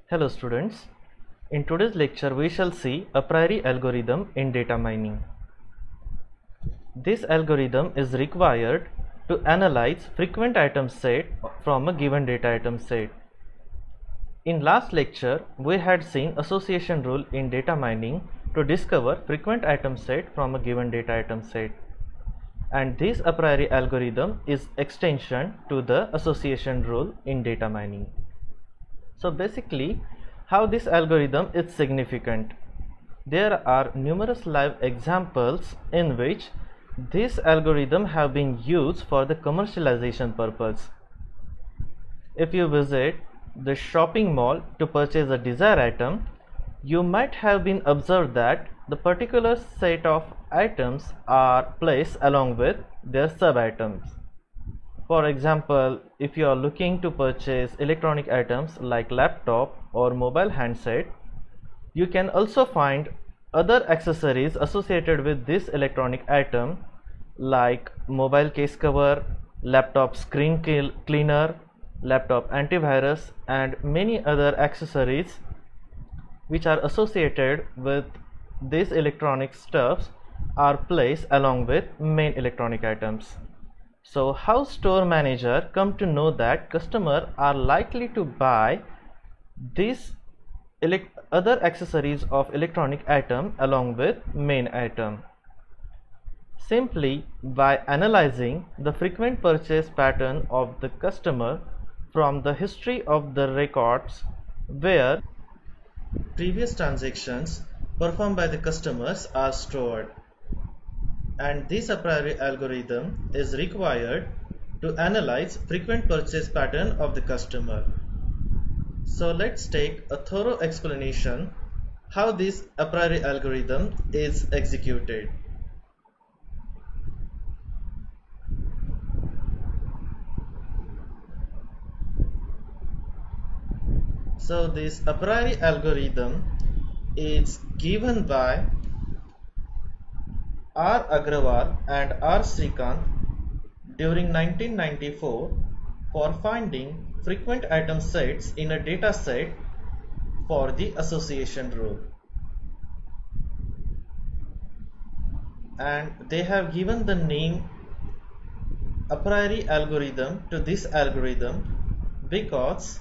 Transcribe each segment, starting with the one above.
Hello students, in today's lecture we shall see a priori algorithm in data mining. This algorithm is required to analyze frequent item set from a given data item set. In last lecture we had seen association rule in data mining to discover frequent item set from a given data item set. And this a priori algorithm is extension to the association rule in data mining. So basically, how this algorithm is significant. There are numerous live examples in which this algorithm have been used for the commercialization purpose. If you visit the shopping mall to purchase a desired item, you might have been observed that the particular set of items are placed along with their sub-items. For example, if you are looking to purchase electronic items like laptop or mobile handset, you can also find other accessories associated with this electronic item like mobile case cover, laptop screen cleaner, laptop antivirus, and many other accessories which are associated with these electronic stuffs are placed along with main electronic items. So how store manager come to know that customer are likely to buy these other accessories of electronic item along with main item? Simply by analyzing the frequent purchase pattern of the customer from the history of the records where previous transactions performed by the customers are stored. And this a priori algorithm is required to analyze frequent purchase pattern of the customer. So let's take a thorough explanation how this a priori algorithm is executed. So this a priori algorithm is given by R. Agrawal and R. Srikanth during 1994 for finding frequent item sets in a data set for the association rule. And they have given the name a priori algorithm to this algorithm because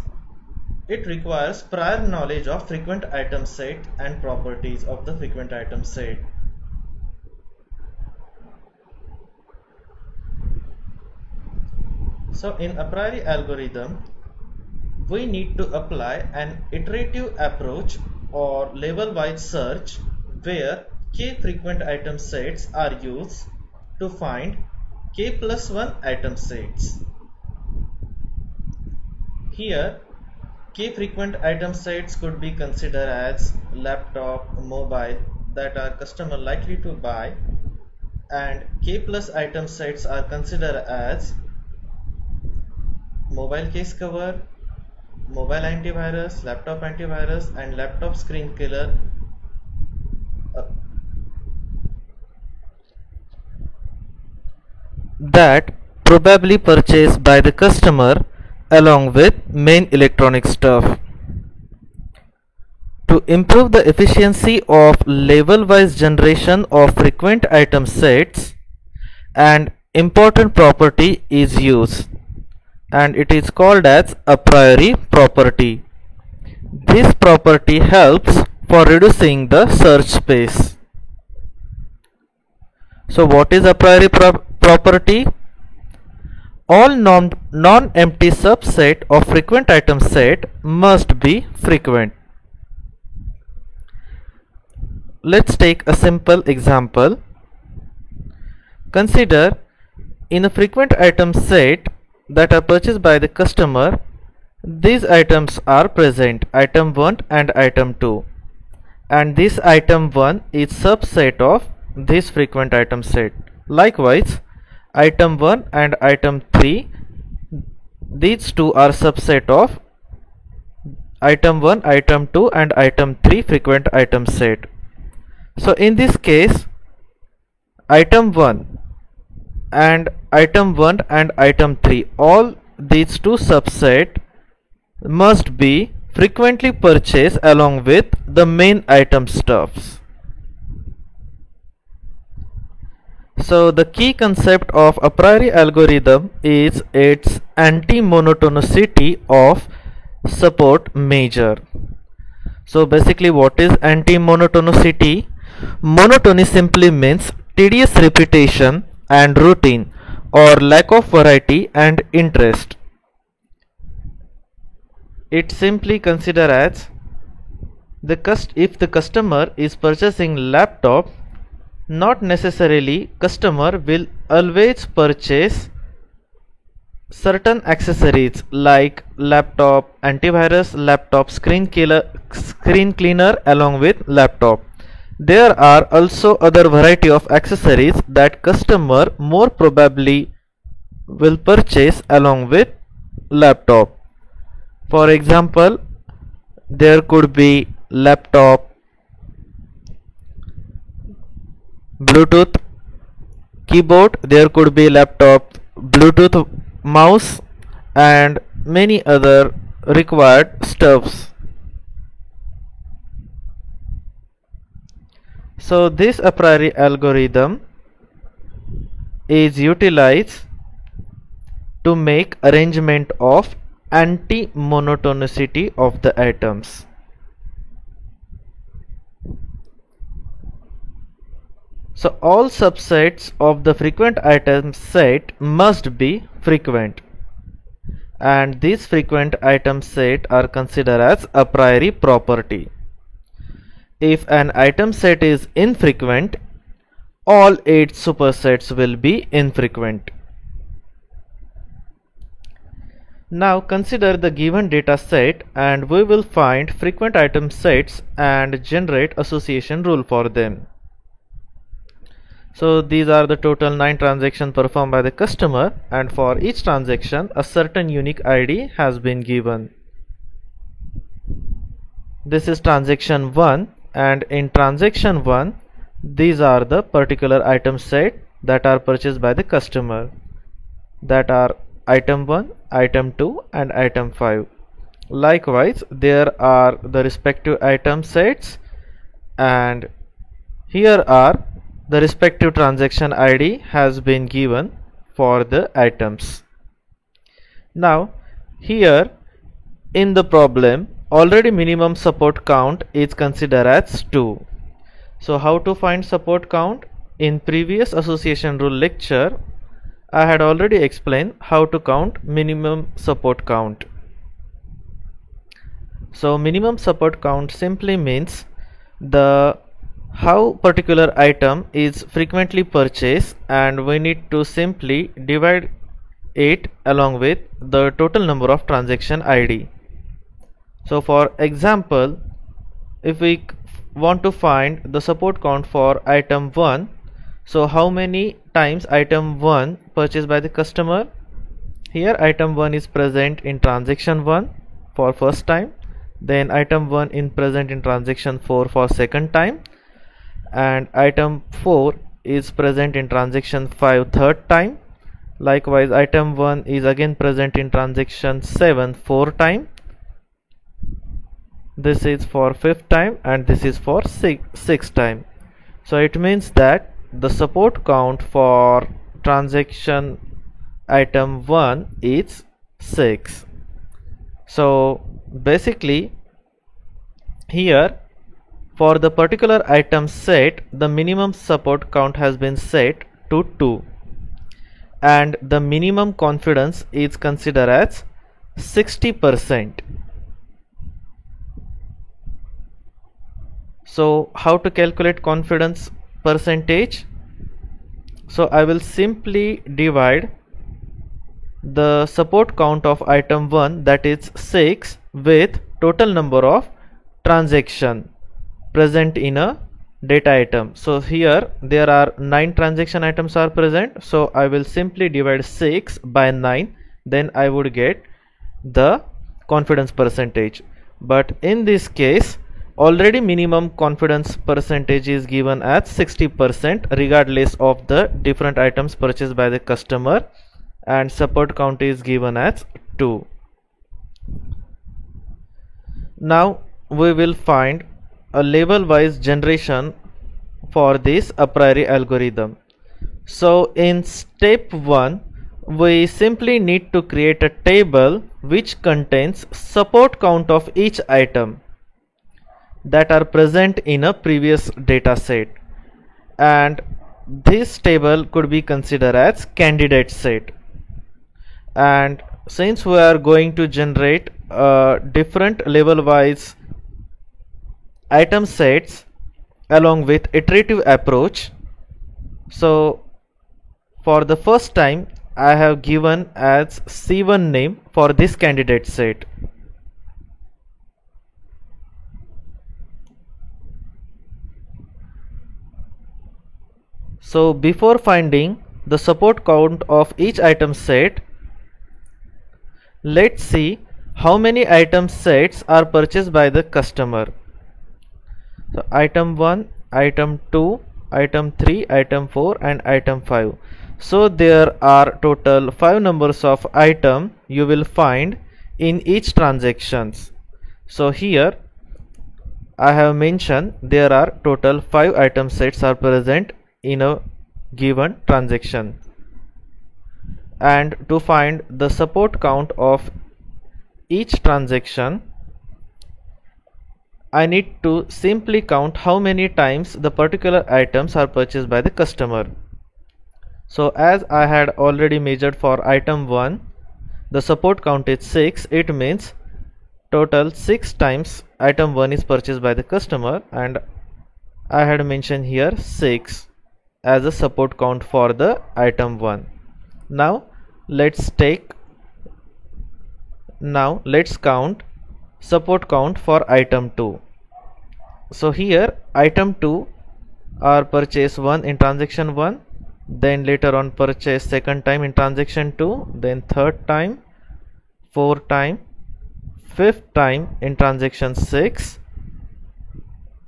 it requires prior knowledge of frequent item set and properties of the frequent item set. So in a priori algorithm, we need to apply an iterative approach or level-wise search where k frequent item sets are used to find k plus 1 item sets. Here, k frequent item sets could be considered as laptop, mobile that are customer likely to buy, and k plus item sets are considered as mobile case cover, mobile antivirus, laptop antivirus, and laptop screen killer. That probably purchased by the customer along with main electronic stuff. To improve the efficiency of level-wise generation of frequent item sets, an important property is used, and it is called as a priori property. This property helps for reducing the search space. So what is a priori property? All non-empty subset of frequent item set must be frequent. Let's take a simple example. Consider in a frequent item set that are purchased by the customer, these items are present, item 1 and item 2, and this item 1 is subset of this frequent item set. Likewise, item 1 and item 3, these two are subset of item 1, item 2 and item 3 frequent item set. So in this case, item 1 and item 3, all these two subset must be frequently purchased along with the main item stuffs. So the key concept of a priori algorithm is its anti-monotonicity of support measure. So basically, what is anti-monotonicity? Monotony simply means tedious repetition and routine, or lack of variety and interest. It simply consider as if the customer is purchasing laptop, not necessarily customer will always purchase certain accessories like laptop antivirus, laptop screen cleaner along with laptop. There are also other variety of accessories that customer more probably will purchase along with laptop. For example, there could be laptop Bluetooth keyboard, there could be laptop Bluetooth mouse, and many other required stuffs. So this a priori algorithm is utilized to make arrangement of anti-monotonicity of the items. So all subsets of the frequent item set must be frequent, and these frequent item set are considered as a priori property. If an item set is infrequent, all 8 supersets will be infrequent. Now consider the given data set and we will find frequent item sets and generate association rule for them. So these are the total 9 transactions performed by the customer, and for each transaction a certain unique ID has been given. This is transaction 1, and in transaction 1 these are the particular item set that are purchased by the customer, that are item 1, item 2 and item 5. Likewise there are the respective item sets, and here are the respective transaction ID has been given for the items. Now here in the problem already minimum support count is considered as 2. So how to find support count? In previous association rule lecture I had already explained how to count minimum support count. So minimum support count simply means the how particular item is frequently purchased, and we need to simply divide it along with the total number of transaction ID. So for example, if we want to find the support count for item 1, so how many times item 1 purchased by the customer? Here item 1 is present in transaction 1 for first time, then item 1 is present in transaction 4 for second time, and item 4 is present in transaction 5 third time. Likewise item 1 is again present in transaction 7 4 time. This is for 5th time and this is for 6th time. So it means that the support count for transaction item 1 is 6. So basically here for the particular item set the minimum support count has been set to 2, and the minimum confidence is considered as 60%. So how to calculate confidence percentage? So I will simply divide the support count of item 1, that is 6, with total number of transaction present in a data item. So here there are 9 transaction items are present, so I will simply divide 6 by 9, then I would get the confidence percentage. But in this case already minimum confidence percentage is given as 60% regardless of the different items purchased by the customer, and support count is given as 2. Now we will find a label wise generation for this a priori algorithm. So in step 1 we simply need to create a table which contains support count of each item that are present in a previous data set, and this table could be considered as candidate set. And since we are going to generate different level wise item sets along with iterative approach, so for the first time I have given as C1 name for this candidate set. So before finding the support count of each item set, let's see how many item sets are purchased by the customer. So item 1, item 2, item 3, item 4 and item 5. So there are total 5 numbers of item you will find in each transactions. So here I have mentioned there are total 5 item sets are present in a given transaction, and to find the support count of each transaction I need to simply count how many times the particular items are purchased by the customer. So as I had already measured for item 1, the support count is 6. It means total 6 times item 1 is purchased by the customer, and I had mentioned here 6 as a support count for the item 1. Now let's count support count for item 2. So here item 2 are purchase 1 in transaction 1, then later on purchase second time in transaction 2, then third time, fourth time, fifth time in transaction 6,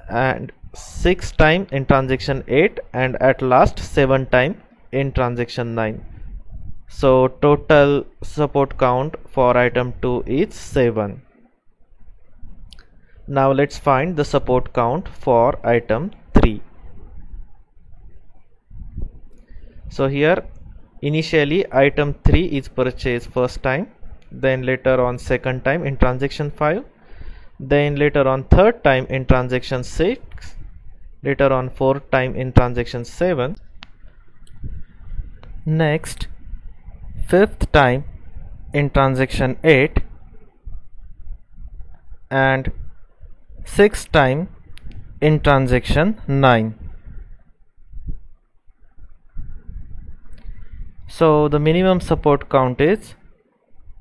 and sixth time in transaction 8, and at last 7th time in transaction 9. So total support count for item 2 is 7. Now let's find the support count for item 3. So here initially item 3 is purchased first time, then later on second time in transaction 5, then later on third time in transaction 6, later on fourth time in transaction 7, next fifth time in transaction 8, and sixth time in transaction 9. So the minimum support count is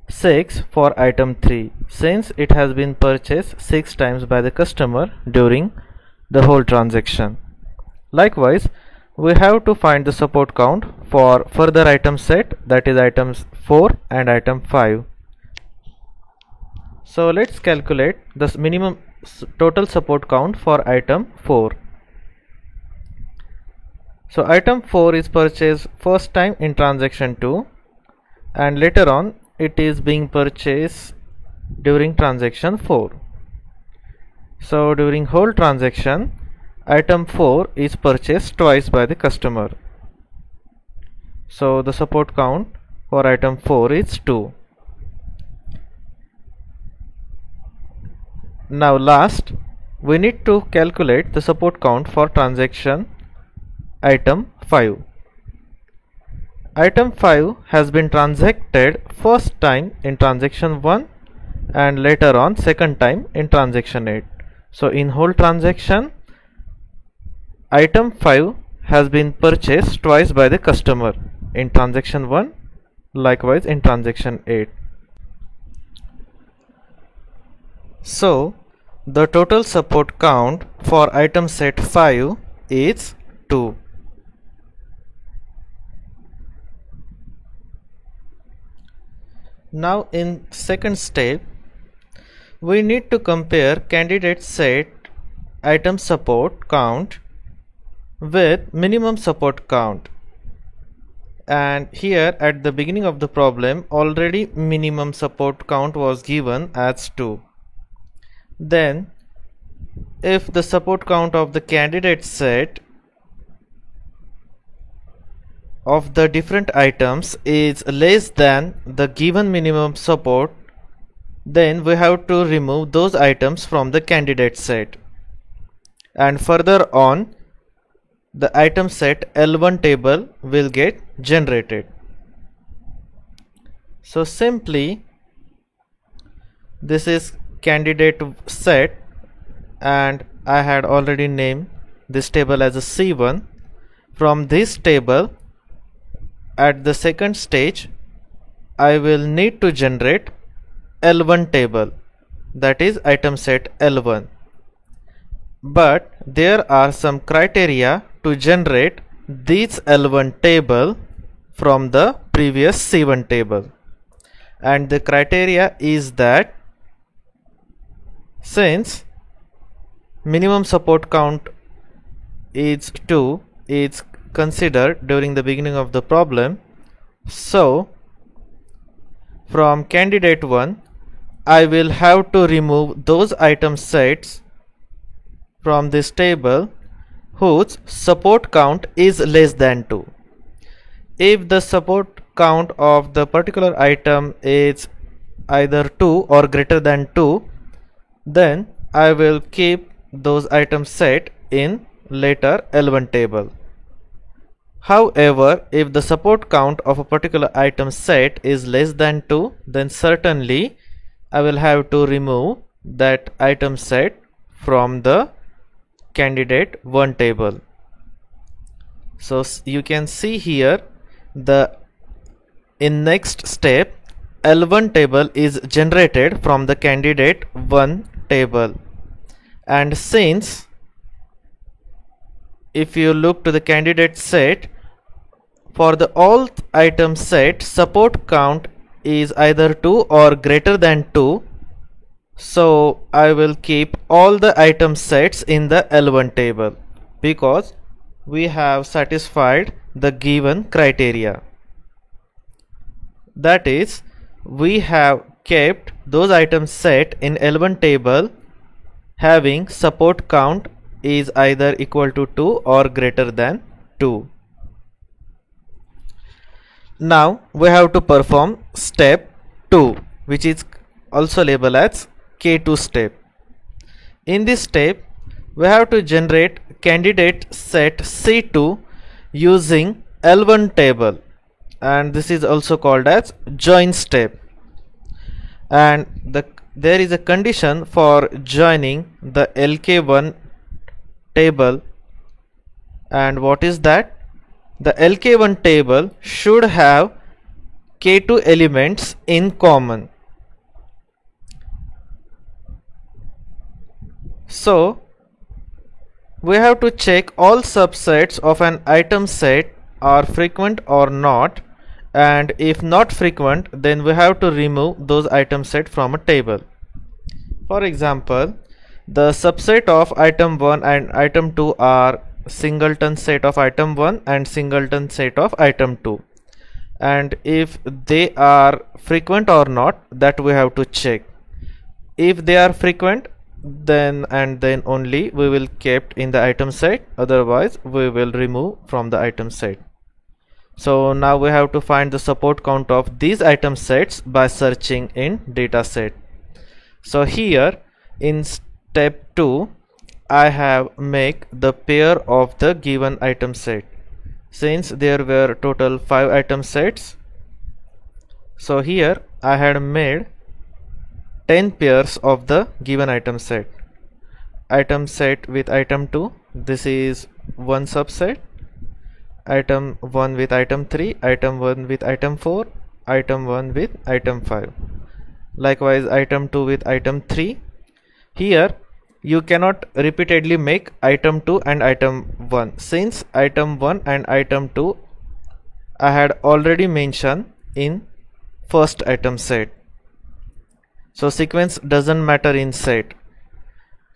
6 for item 3 since it has been purchased 6 times by the customer during the whole transaction. Likewise, we have to find the support count for further item set, that is items 4 and item 5. So let's calculate the minimum total support count for item 4. So item 4 is purchased first time in transaction 2, and later on it is being purchased during transaction 4. So during whole transaction item 4 is purchased twice by the customer. So the support count for item 4 is 2. Now last we need to calculate the support count for transaction item 5. Item 5 has been transacted first time in transaction 1 and later on second time in transaction 8. So in whole transaction item 5 has been purchased twice by the customer, in transaction 1 likewise in transaction 8. So the total support count for item set 5 is 2. Now in second step we need to compare candidate set item support count with minimum support count, and here at the beginning of the problem already minimum support count was given as 2. then if the support count of the candidate set of the different items is less than the given minimum support, then we have to remove those items from the candidate set. And further on, the item set L1 table will get generated. So simply, this is candidate set, and I had already named this table as a C1. From this table, at the second stage, I will need to generate L1 table, that is item set L1. But there are some criteria to generate this L1 table from the previous C1 table, and the criteria is that since minimum support count is 2 is considered during the beginning of the problem, so from candidate 1 I will have to remove those item sets from this table whose support count is less than 2. If the support count of the particular item is either 2 or greater than 2, then I will keep those items set in later L1 table. However, if the support count of a particular item set is less than 2, then certainly I will have to remove that item set from the candidate 1 table. So you can see here, in next step L1 table is generated from the candidate 1 table, and since if you look to the candidate set, for the all item set support count is either 2 or greater than 2, so I will keep all the item sets in the L1 table because we have satisfied the given criteria. That is, we have kept those items set in L1 table having support count is either equal to 2 or greater than 2. Now we have to perform step 2, which is also labeled as K2 step. In this step, we have to generate candidate set C2 using L1 table, and this is also called as join step. And there is a condition for joining the LK1 table, and what is that? The LK1 table should have K2 elements in common. So we have to check all subsets of an item set are frequent or not, and if not frequent, then we have to remove those item set from a table. For example, the subset of item 1 and item 2 are singleton set of item 1 and singleton set of item 2, and if they are frequent or not, that we have to check. If they are frequent, then only we will keep in the item set, otherwise we will remove from the item set. So now we have to find the support count of these item sets by searching in dataset. So here in step 2 I have make the pair of the given item set. Since there were total 5 item sets, so here I had made 10 pairs of the given item set. Item set with item 2, this is one subset. Item 1 with item 3, item 1 with item 4, item 1 with item 5. Likewise item 2 with item 3. Here you cannot repeatedly make item 2 and item 1, since item 1 and item 2 I had already mentioned in first item set. So sequence doesn't matter in set.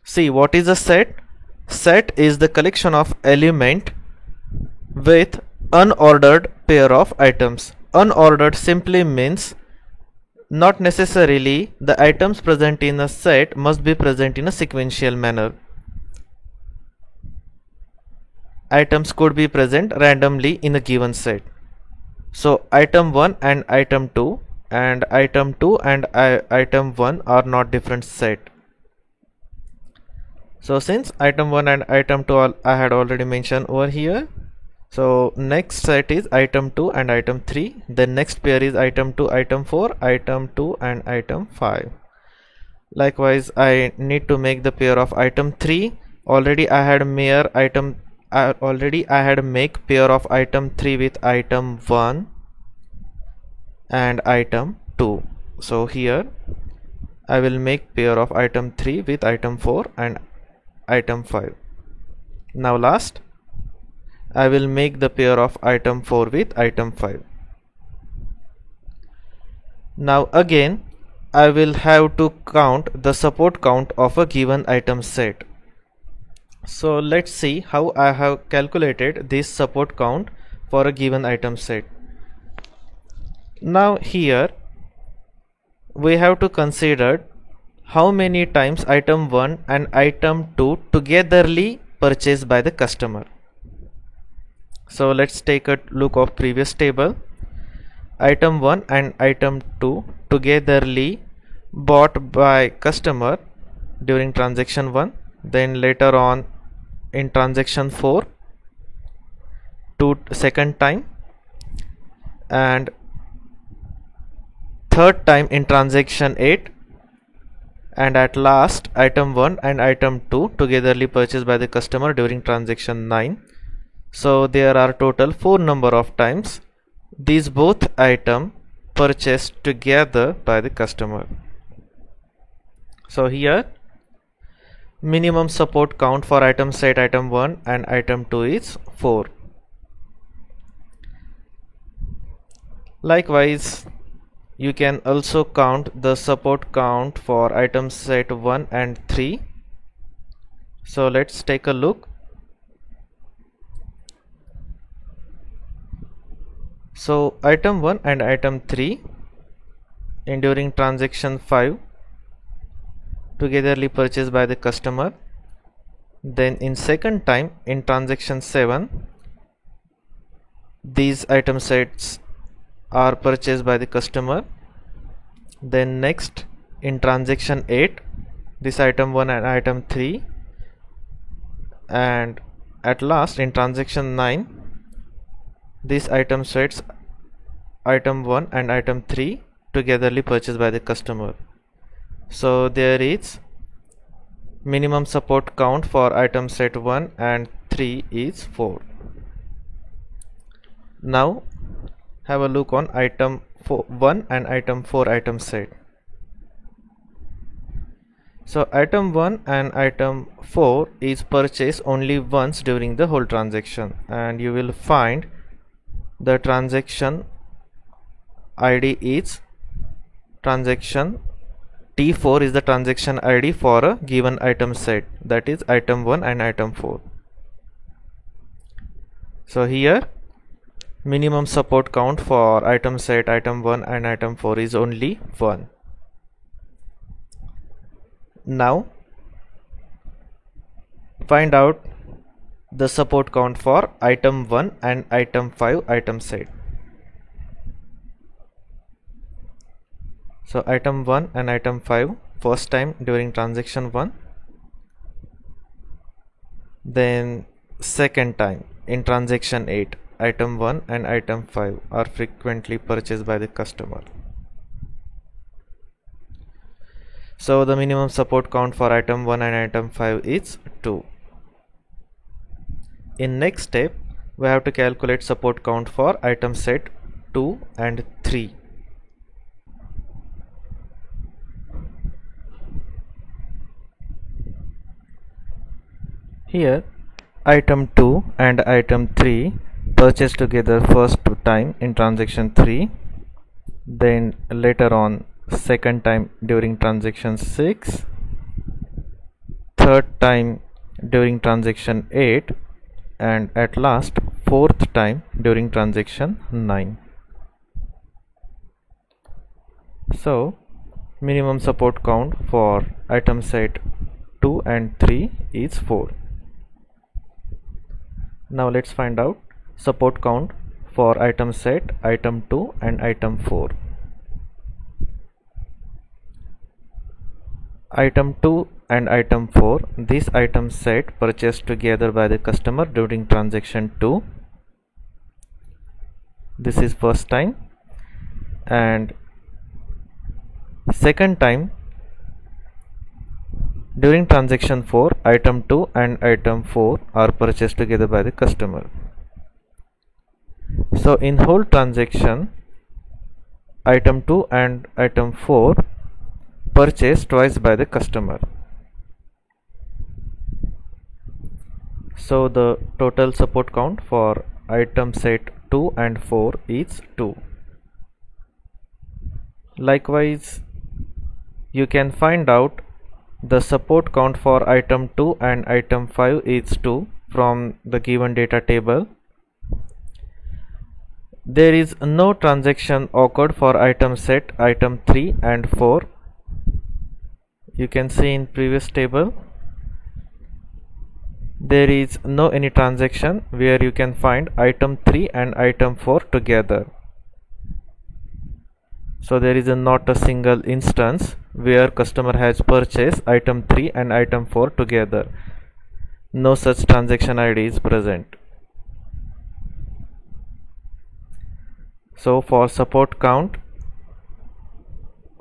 See, what is a set? Set is the collection of element with unordered pair of items. Unordered simply means Not necessarily the items present in a set must be present in a sequential manner. Items could be present randomly in a given set. So item 1 and item 2 and item 2 and item 1 are not different set. So since item 1 and item 2 I had already mentioned over here, so next set is item 2 and item 3, then next pair is item 2, item 4, item 2 and item 5. Likewise, I need to make the pair of item 3. Already I had make pair of item 3 with item 1 and item 2. So here I will make pair of item 3 with item 4 and item 5. Now last, I will make the pair of item 4 with item 5. Now again, I will have to count the support count of a given item set. So let's see how I have calculated this support count for a given item set. Now here we have to consider how many times item 1 and item 2 togetherly purchased by the customer. So let's take a look of previous table. Item 1 and item 2 togetherly bought by customer during transaction 1, then later on in transaction 4 second time, and third time in transaction 8, and at last item 1 and item 2 togetherly purchased by the customer during transaction 9. So there are total 4 number of times these both item purchased together by the customer. So here minimum support count for item set item 1 and item 2 is 4. Likewise, you can also count the support count for item set 1 and 3. So let's take a look. So item 1 and item 3 during transaction 5 togetherly purchased by the customer, then in second time in transaction 7 these item sets are purchased by the customer, then next in transaction 8 this item 1 and item 3, and at last in transaction 9 these item sets item 1 and item 3 togetherly purchased by the customer. So there is minimum support count for item set 1 and 3 is 4. Now have a look on item 1 and item 4 item set. So item 1 and item 4 is purchased only once during the whole transaction, and you will find the transaction ID is transaction T4 is the transaction ID for a given item set, that is item 1 and item 4. So here minimum support count for item set item 1 and item 4 is only 1. Now find out the support count for item 1 and item 5 item set. So item 1 and item 5 first time during transaction 1, then second time in transaction 8 item 1 and item 5 are frequently purchased by the customer. So the minimum support count for item 1 and item 5 is 2. In next step we have to calculate support count for item set 2 and 3. Here item 2 and item 3 purchased together first time in transaction 3, then later on second time during transaction 6, third time during transaction 8, and at last fourth time during transaction 9. So minimum support count for item set 2 and 3 is 4. Now let's find out support count for item set item 2 and item 4. Item 2 and item 4, this item set purchased together by the customer during transaction 2. This is first time, and second time during transaction 4, item 2 and item 4 are purchased together by the customer. So in whole transaction, item 2 and item 4 purchased twice by the customer. So the total support count for item set 2 and 4 is 2. Likewise, you can find out the support count for item 2 and item 5 is 2 from the given data table. There is no transaction occurred for item set item 3 and 4. You can see in previous table there is no any transaction where you can find item 3 and item 4 together. So there is not a single instance where customer has purchased item 3 and item 4 together. No such transaction ID is present. So for support count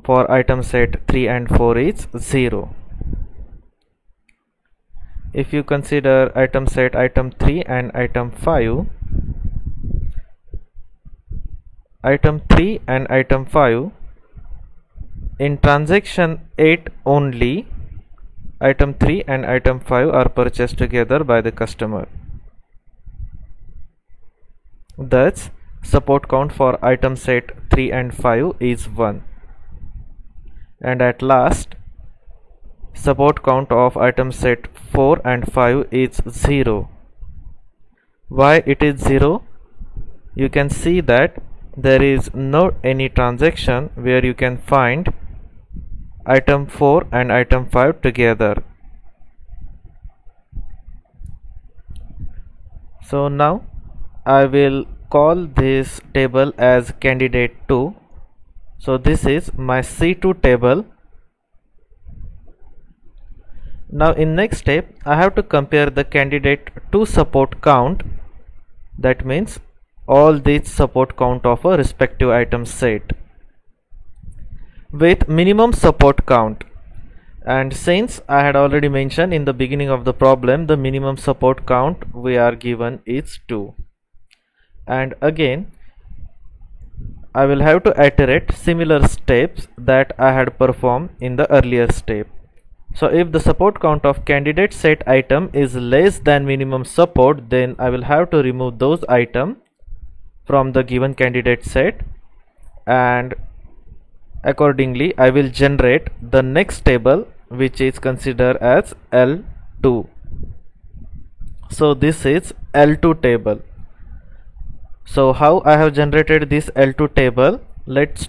for item set 3 and 4 is 0. If you consider item set item 3 and item 5, item 3 and item 5, in transaction 8 only, item 3 and item 5 are purchased together by the customer. Thus, support count for item set 3 and 5 is 1. And at last, support count of item set 4 and 5 is 0. Why it is 0? You can see that there is no any transaction where you can find item 4 and item 5 together. So now I will call this table as candidate 2. So this is my C2 table. Now in next step I have to compare the candidate 2 support count, that means all these support count of a respective item set, with minimum support count. And since I had already mentioned in the beginning of the problem, the minimum support count we are given is 2. And again I will have to iterate similar steps that I had performed in the earlier step. So if the support count of candidate set item is less than minimum support, then I will have to remove those items from the given candidate set, and accordingly I will generate the next table which is considered as L2. So this is L2 table. So how I have generated this L2 table? Let's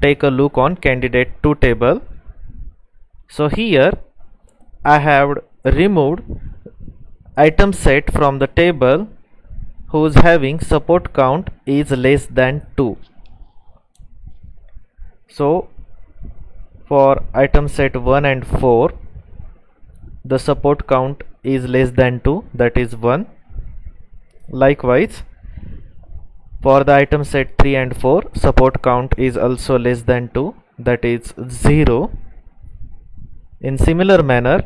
take a look on candidate 2 table. So here I have removed item set from the table whose having support count is less than 2. So for item set 1 and 4, the support count is less than 2, that is 1. Likewise, for the item set 3 and 4, support count is also less than 2, that is 0. In similar manner,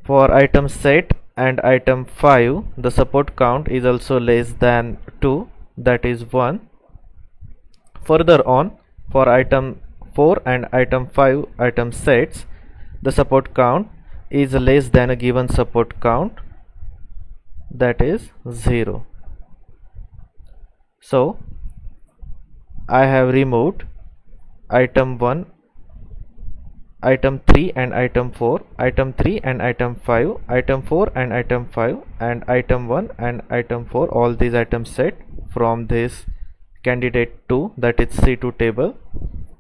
for item set and item 5, the support count is also less than 2, that is 1. Further on, for item 4 and item 5 item sets, the support count is less than a given support count, that is 0. So I have removed item 1, item 3 and item 4, item 3 and item 5, item 4 and item 5, and item 1 and item 4, all these items set from this candidate 2, that is C2 table.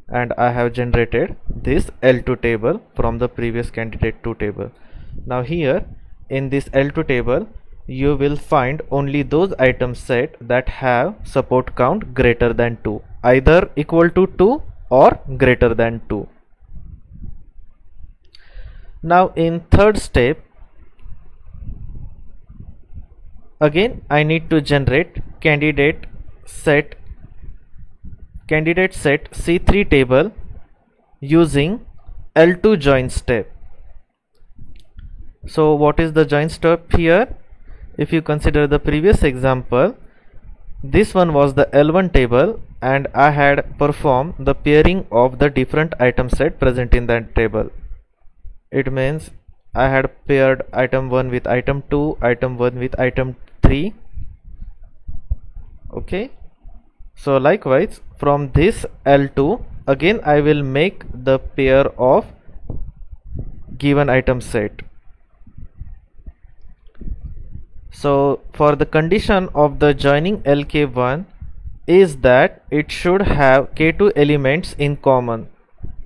and I have generated this L2 table from the previous candidate 2 table. Now here in this L2 table you will find only those item set that have support count greater than 2, either equal to 2 or greater than 2. Now in third step, again I need to generate candidate set C3 table using L2 join step. So what is the join step here? If you consider the previous example, this one was the L1 table and I had performed the pairing of the different item set present in that table. It means I had paired item 1 with item 2, item 1 with item 3. Okay, so likewise from this L2 again I will make the pair of given item set. So for the condition of the joining LK1 is that it should have K2 elements in common.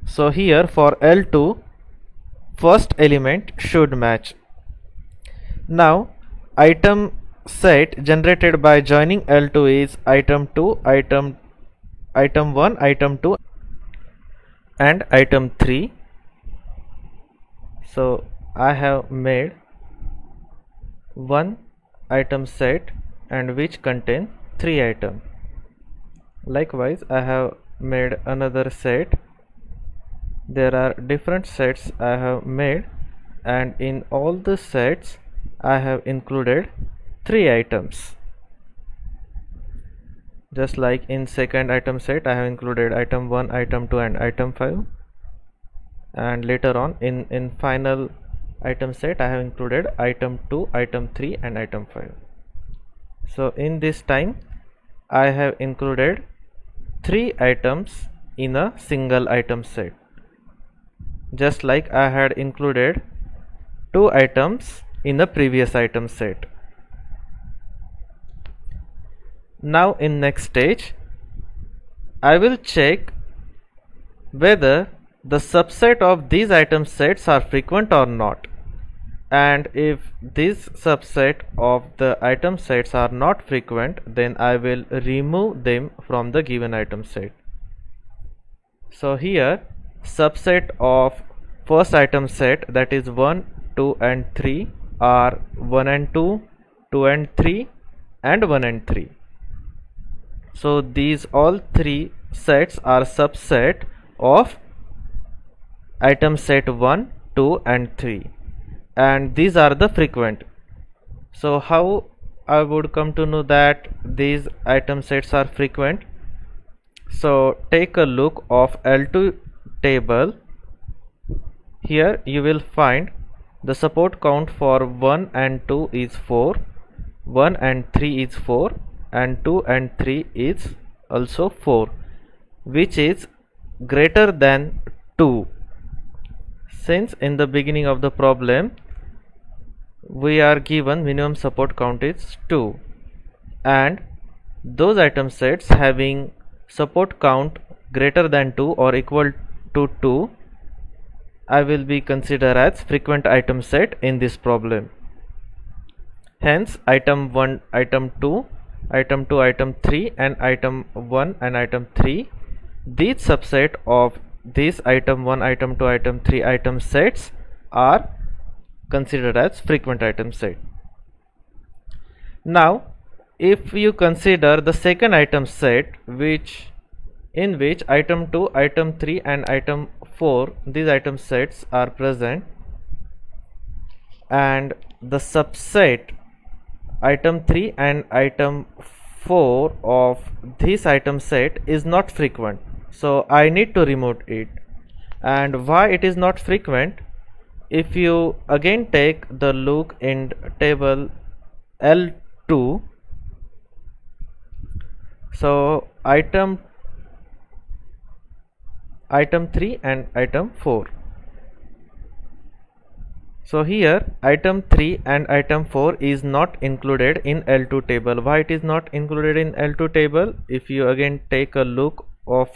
So here for L2, first element should match. Now item set generated by joining L2 is item 2, item 1, item 2 and item 3. So I have made one item set and which contain 3 items. Likewise I have made another set. There are different sets I have made, and in all the sets I have included 3 items. Just like in second item set I have included item 1, item 2 and item 5, and later on in final item set I have included item 2, item 3 and item 5. So in this time I have included 3 items in a single item set, just like I had included 2 items in the previous item set. Now in next stage I will check whether the subset of these item sets are frequent or not, and if this subset of the item sets are not frequent, then I will remove them from the given item set. So here subset of first item set, that is 1, 2 and 3 are 1 and 2, 2 and 3 and 1 and 3. So these all 3 sets are subset of item set 1, 2 and 3, and these are the frequent. So how I would come to know that these item sets are frequent? So take a look of L2 table. Here you will find the support count for 1 and 2 is 4, 1 and 3 is 4 and 2 and 3 is also 4, which is greater than 2. Since in the beginning of the problem we are given minimum support count is 2, and those item sets having support count greater than 2 or equal to 2 I will be considered as frequent item set in this problem. Hence item 1, item 2, item 2, item 3 and item 1 and item 3, these subset of these item 1, item 2, item 3 item sets are considered as frequent item set. Now if you consider the second item set, in which item 2, item 3 and item 4, these item sets are present, and the subset item 3 and item 4 of this item set is not frequent, so I need to remove it. And why it is not frequent? If you again take the look in table L2, so item 3 and item 4. So here item 3 and item 4 is not included in L2 table. Why it is not included in L2 table? If you again take a look of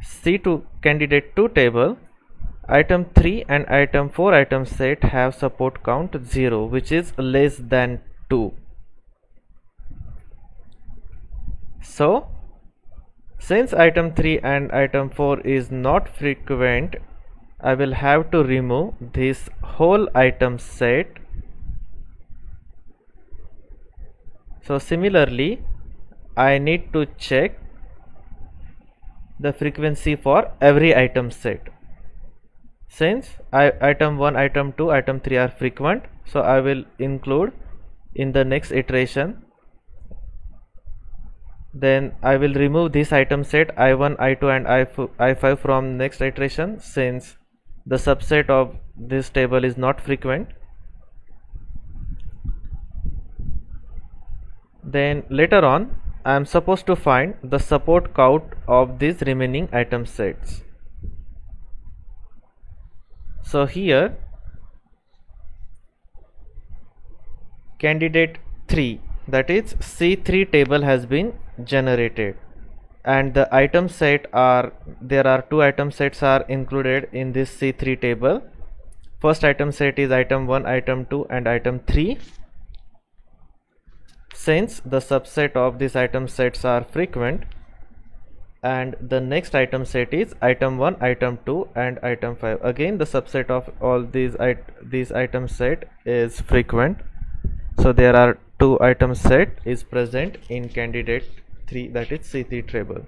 C2 candidate 2 table, item 3 and item 4 item set have support count 0, which is less than 2. So since item 3 and item 4 is not frequent, I will have to remove this whole item set. So similarly, I need to check the frequency for every item set. Since item 1, item 2, item 3 are frequent, so I will include in the next iteration. Then I will remove this item set I1, I2 and I5 from next iteration, since the subset of this table is not frequent. Then later on I am supposed to find the support count of these remaining item sets. So here candidate 3, that is C3 table has been generated, and the item set there are two item sets are included in this C3 table. First item set is item 1, item 2 and item 3. Since the subset of these item sets are frequent, and the next item set is item 1, item 2 and item 5. Again the subset of all these item set is frequent, so there are two item set is present in candidate 3, that is C3 table.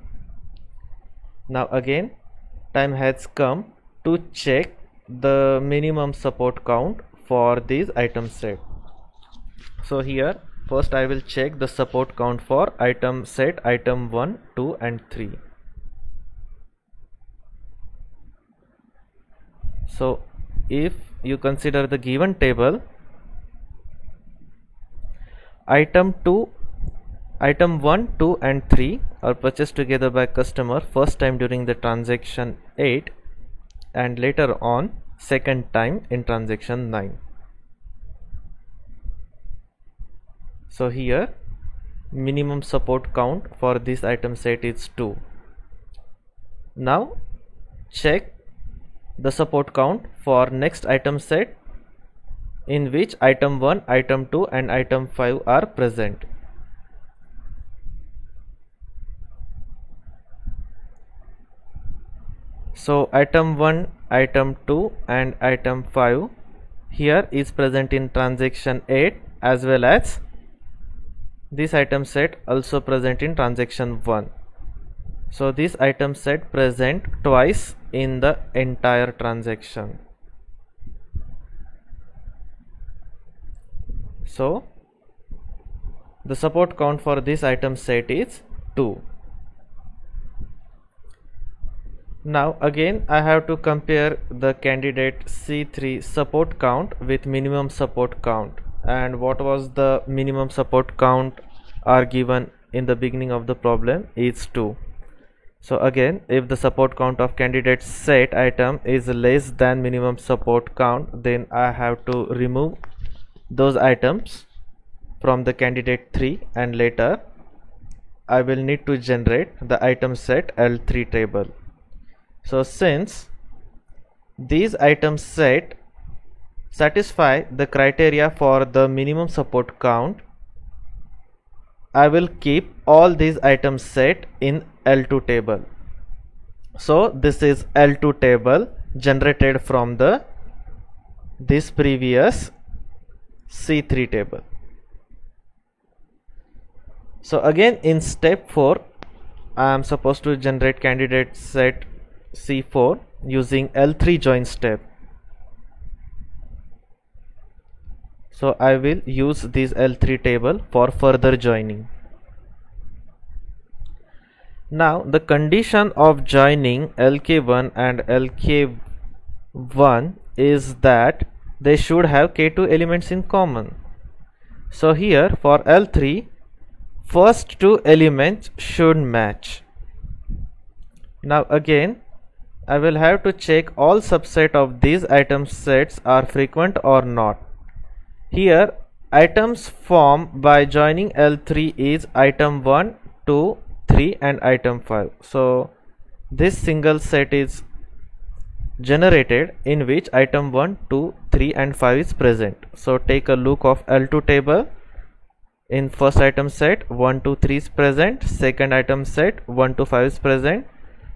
Now again time has come to check the minimum support count for these item set. So here first I will check the support count for item set item 1, 2 and 3. So if you consider the given table, item 1, 2 and 3 are purchased together by customer first time during the transaction 8 and later on second time in transaction 9. So here minimum support count for this item set is 2. Now check the support count for next item set, in which item 1, item 2 and item 5 are present. So item 1, item 2 and item 5 here is present in transaction 8, as well as this item set also present in transaction 1. So this item set present twice in the entire transaction. So the support count for this item set is 2. Now again I have to compare the candidate C3 support count with minimum support count, and what was the minimum support count are given in the beginning of the problem is 2. So again, if the support count of candidate set item is less than minimum support count, then I have to remove those items from the candidate 3, and later I will need to generate the item set L3 table. So since these item set satisfy the criteria for the minimum support count, I will keep all these items set in L2 table. So this is L2 table generated from this previous C3 table. So again in step 4 I am supposed to generate candidate set C4 using L3 join step. So I will use this L3 table for further joining. Now the condition of joining LK1 and LK1 is that they should have K2 elements in common. So here for L3, first two elements should match. Now again I will have to check all subset of these item sets are frequent or not. Here items formed by joining L3 is item 1, 2, 3 and item 5. So this single set is generated in which item 1, 2, 3 and 5 is present. So take a look of L2 table. In first item set 1, 2, 3 is present, second item set 1 to 5 is present.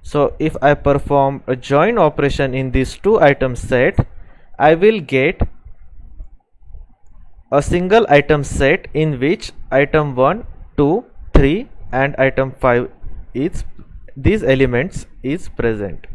So if I perform a join operation in these two item set, I will get a single item set in which item 1, 2, 3 and item 5 is these elements is present.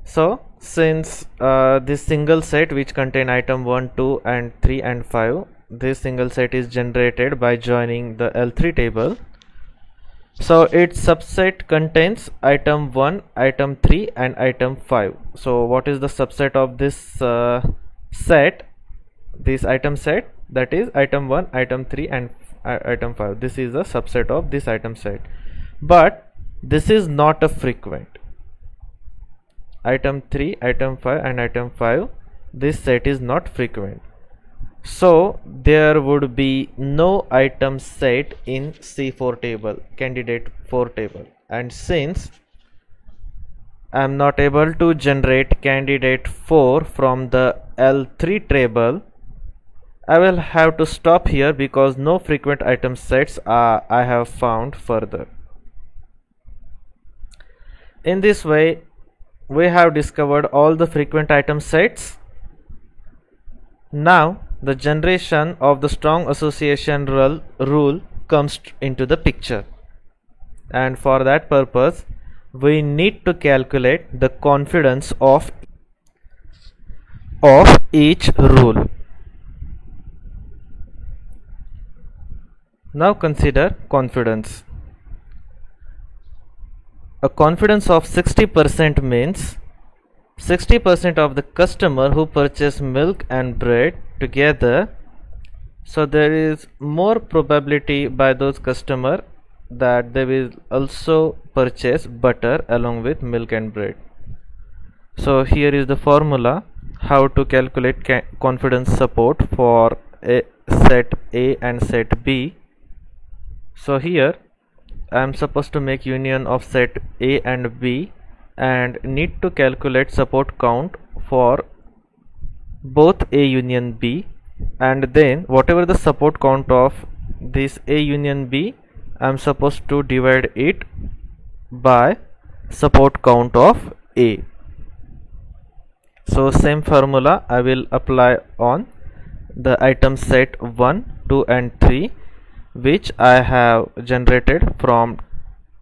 So since this single set which contain item 1, 2 and 3 and 5, this single set is generated by joining the L3 table. So its subset contains item 1, item 3 and item 5. So what is the subset of this set, this item set? That is item 1, item 3 and item 5. This is a subset of this item set, but this is not a frequent. Item 3, item 5 and item 5, this set is not frequent. So there would be no item set in C4 table, candidate 4 table, and since I am not able to generate candidate 4 from the L3 table, I will have to stop here because no frequent item sets I have found further. In this way, we have discovered all the frequent item sets. Now the generation of the strong association rule comes into the picture, and for that purpose we need to calculate the confidence of each rule. Now consider confidence. A confidence of 60% means 60% of the customer who purchase milk and bread together. So there is more probability by those customer that they will also purchase butter along with milk and bread. So here is the formula how to calculate confidence support for set A and set B. So here I am supposed to make union of set A and B and need to calculate support count for both A union B, and then whatever the support count of this A union B, I am supposed to divide it by support count of A. So same formula I will apply on the item set 1, 2 and 3 which I have generated from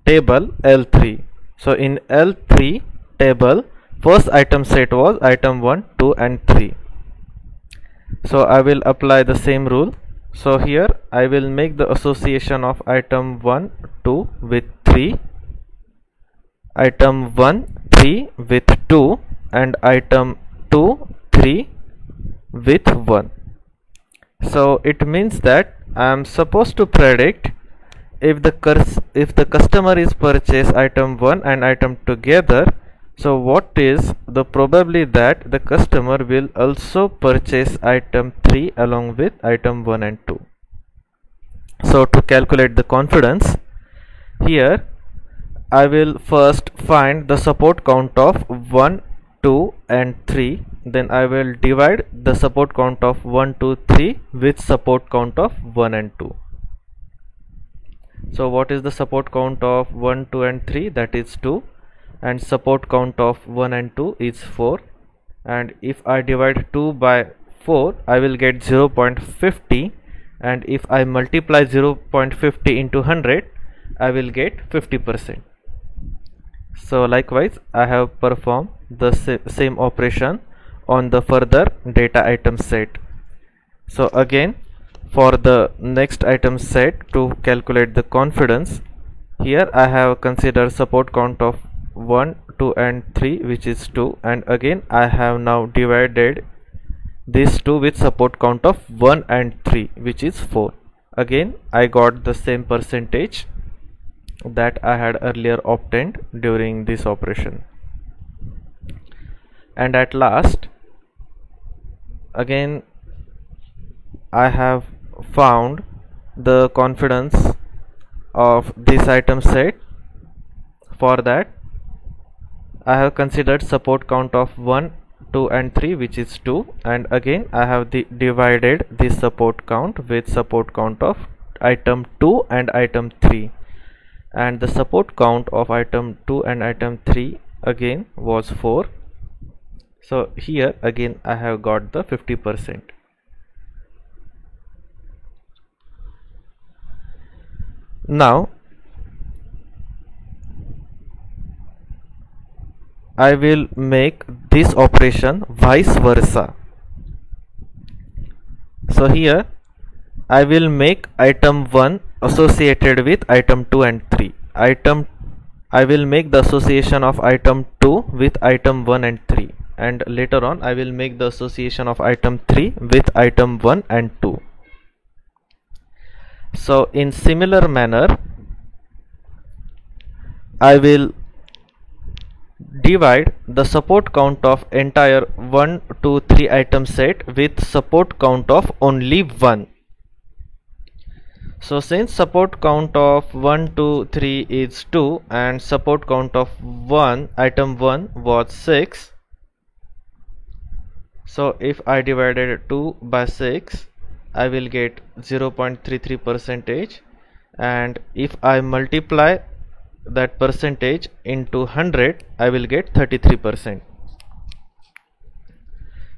table L3. So in L3 table, first item set was item 1, 2 and 3. So I will apply the same rule. So here I will make the association of item 1, 2 with 3, item 1, 3 with 2 and item 2, 3 with 1. So it means that I am supposed to predict if the customer is purchase item 1 and item together, so what is the probability that the customer will also purchase item 3 along with item 1 and 2. So to calculate the confidence, here I will first find the support count of 1, 2 and 3, then I will divide the support count of 1, 2, 3 with support count of 1 and 2. So what is the support count of 1, 2 and 3? That is 2, and support count of 1 and 2 is 4, and if I divide 2 by 4 I will get 0.50, and if I multiply 0.50 into 100 I will get 50%. So likewise I have performed the same operation on the further data item set. So again, for the next item set to calculate the confidence, here I have considered support count of 1, 2 and 3 which is 2, and again I have now divided these two with support count of 1 and 3 which is 4. Again I got the same percentage that I had earlier obtained during this operation. And at last again I have found the confidence of this item set. For that, I have considered support count of 1, 2 and 3, which is 2, and again I have divided this support count with support count of item 2 and item 3, and the support count of item 2 and item 3 again was 4. So here again I have got the 50%. Now I will make this operation vice versa. So here I will make item 1 associated with item 2 and 3. I will make the association of item 2 with item 1 and 3, and later on I will make the association of item 3 with item 1 and 2. So in similar manner, I will divide the support count of entire 1, 2, 3 item set with support count of only 1. So since support count of 1, 2, 3 is 2 and support count of item 1 was 6, so if I divided 2 by 6, I will get 0.33%, and if I multiply that percentage into 100, I will get 33%.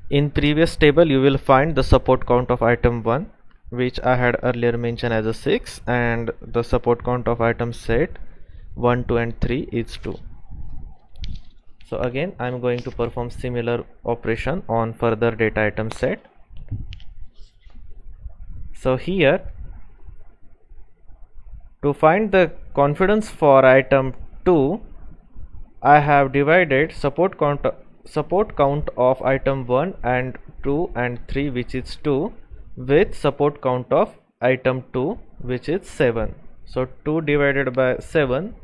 In previous table you will find the support count of item 1, which I had earlier mentioned as a 6, and the support count of item set 1, 2 and 3 is 2. So again I am going to perform similar operation on further data item set. So here, to find the confidence for item 2, I have divided support count of item 1 and 2 and 3, which is 2, with support count of item 2, which is 7. So 2 divided by 7,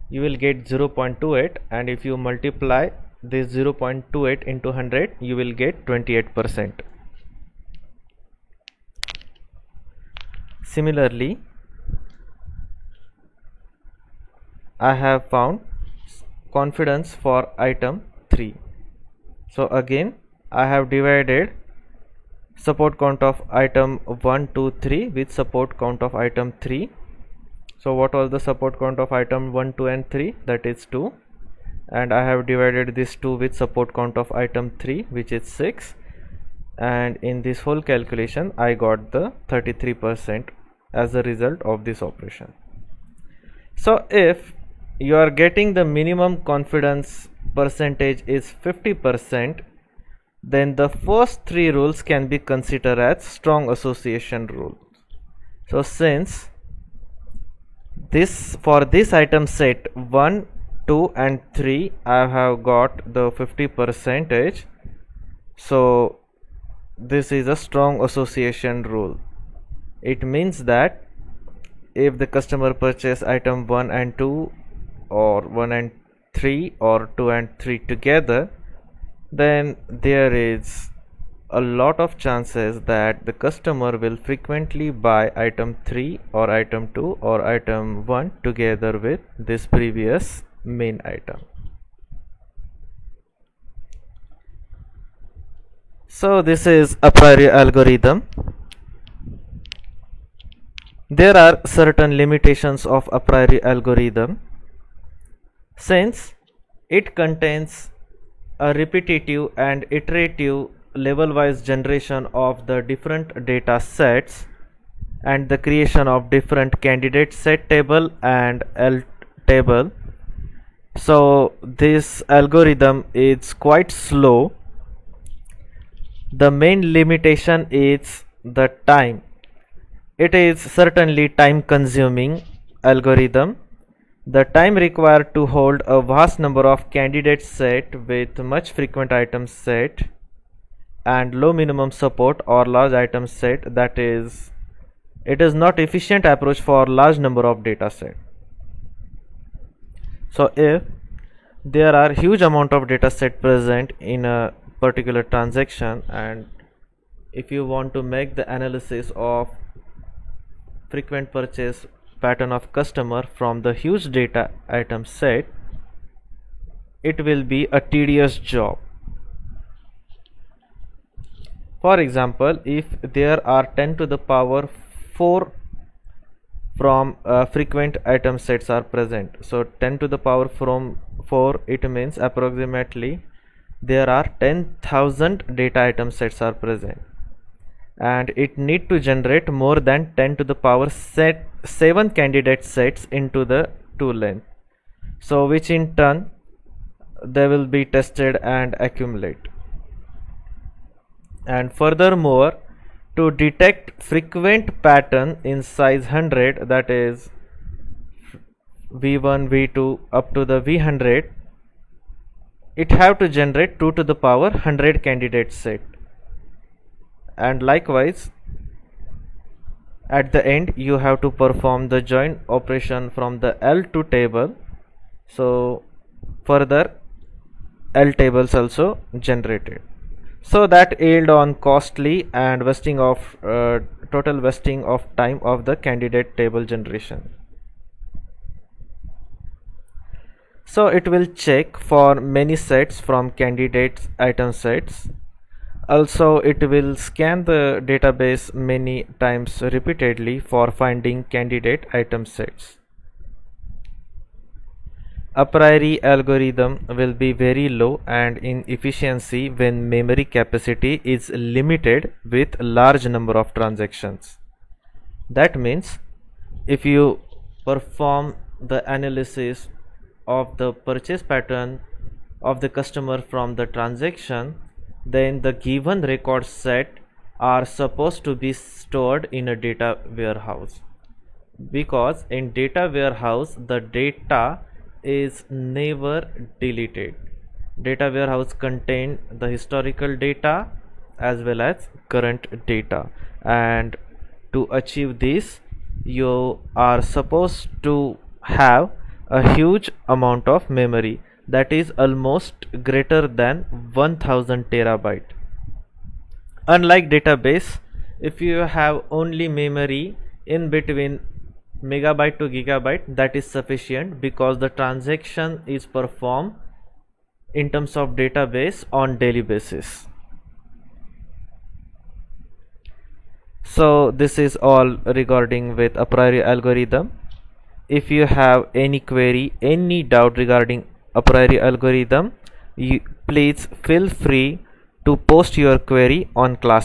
you will get 0.28, and if you multiply this 0.28 into 100, you will get 28%. Similarly, I have found confidence for item 3. So again I have divided support count of item 1, 2, 3 with support count of item 3. So what was the support count of item 1, 2 and 3? That is 2, and I have divided this 2 with support count of item 3, which is 6, and in this whole calculation I got the 33% as a result of this operation. So if you are getting the minimum confidence percentage is 50%, then the first 3 rules can be considered as strong association rules. So since for this item set 1, 2 and 3 I have got the 50%, so this is a strong association rule. It means that if the customer purchase item 1 and 2 or 1 and 3 or 2 and 3 together, then there is a lot of chances that the customer will frequently buy item 3 or item 2 or item 1 together with this previous main item. So this is a priori algorithm. There are certain limitations of a priori algorithm. Since it contains a repetitive and iterative level-wise generation of the different data sets and the creation of different candidate set table and L table, so this algorithm is quite slow. The main limitation is the time. It is certainly time consuming algorithm. The time required to hold a vast number of candidate set with much frequent item set and low minimum support or large item set, that is, it is not efficient approach for large number of data set. So if there are huge amount of data set present in a particular transaction, and if you want to make the analysis of frequent purchase pattern of customer from the huge data item set, it will be a tedious job. For example, if there are 10 to the power 4 from frequent item sets are present, so 10 to the power from 4, it means approximately there are 10,000 data item sets are present, and it need to generate more than 10 to the power 7 candidate sets into the tool length, so which in turn they will be tested and accumulate. And furthermore, to detect frequent pattern in size 100, that is v1 v2 up to the v100, it have to generate 2 to the power 100 candidate set. And likewise, at the end you have to perform the join operation from the L to table, so further L tables also generated, so that yield on costly and wasting of total wasting of time of the candidate table generation. So it will check for many sets from candidate item sets. Also, it will scan the database many times repeatedly for finding candidate item sets. A priori algorithm will be very low and in efficiency when memory capacity is limited with large number of transactions. That means if you perform the analysis of the purchase pattern of the customer from the transaction, then the given record set are supposed to be stored in a data warehouse, because in data warehouse the data is never deleted. Data warehouse contain the historical data as well as current data, and to achieve this you are supposed to have a huge amount of memory, that is almost greater than 1000 terabyte. Unlike database, if you have only memory in between megabyte to gigabyte, that is sufficient, because the transaction is performed in terms of database on daily basis. So this is all regarding with a priori algorithm. If you have any query, any doubt regarding a priori algorithm, please feel free to post your query on class